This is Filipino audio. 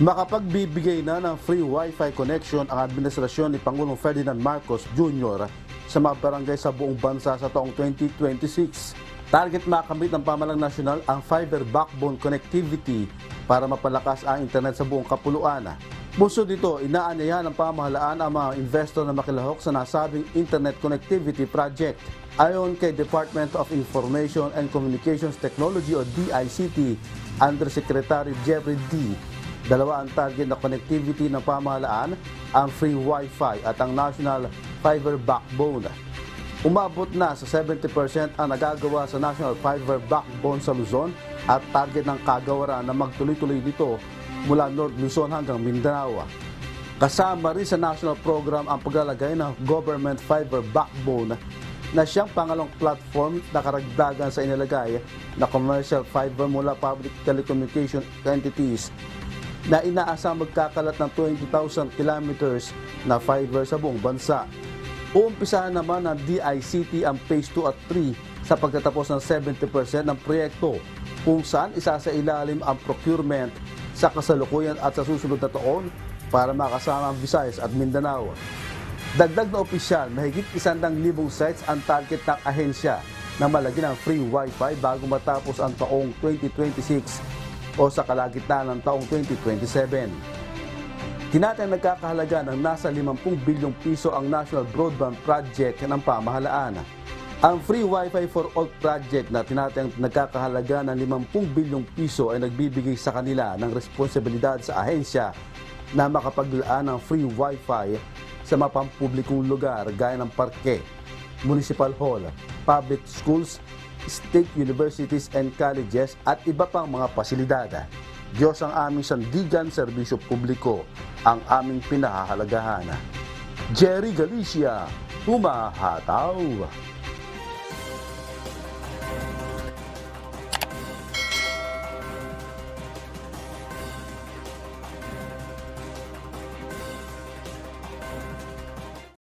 Makapagbibigay na ng free Wi-Fi connection ang administrasyon ni Pangulong Ferdinand Marcos Jr. sa mga barangay sa buong bansa sa taong 2026. Target makamit ng pamahalang nasyonal ang fiber backbone connectivity para mapalakas ang internet sa buong kapuluan. Bunsod dito, inaanyayahan ng pamahalaan ang mga investor na makilahok sa nasabing internet connectivity project. Ayon kay Department of Information and Communications Technology o DICT, Undersecretary Jeffrey D., dalawa ang target na connectivity ng pamahalaan, ang free Wi-Fi at ang National Fiber Backbone. Umabot na sa 70% ang nagagawa sa National Fiber Backbone sa Luzon at target ng kagawaran na magtuloy-tuloy dito mula North Luzon hanggang Mindanao. Kasama rin sa national program ang paglalagay ng Government Fiber Backbone na siyang pangalawang platform na karagdagan sa inilagay na commercial fiber mula public telecommunication entities na inaasang magkakalat ng 20,000 kilometers na fiber sa buong bansa. Uumpisahan naman ng DICT ang Phase 2 at 3 sa pagtatapos ng 70% ng proyekto kung saan isasailalim ang procurement sa kasalukuyan at sa susunod na taon para makasama ang Visayas at Mindanao. Dagdag na opisyal, mahigit 100,000 sites ang target ng ahensya na malagyan ng free Wi-Fi bago matapos ang taong 2026 o sa kalagitnaan ng taong 2027. Tinatayang nagkakahalaga ng nasa 50 bilyong piso ang National Broadband Project ng pamahalaan. Ang Free Wi-Fi for All project na tinatayang nagkakahalaga ng 50 bilyong piso ay nagbibigay sa kanila ng responsibilidad sa ahensya na makapaglaan ng free Wi-Fi sa mga pampublikong lugar gaya ng parke, municipal hall, public schools, state universities and colleges at iba pang mga pasilidad. Diyos ang aming sandigan, serbisyo publiko ang aming pinahahalagahan. Jerry Galicia, humahataw.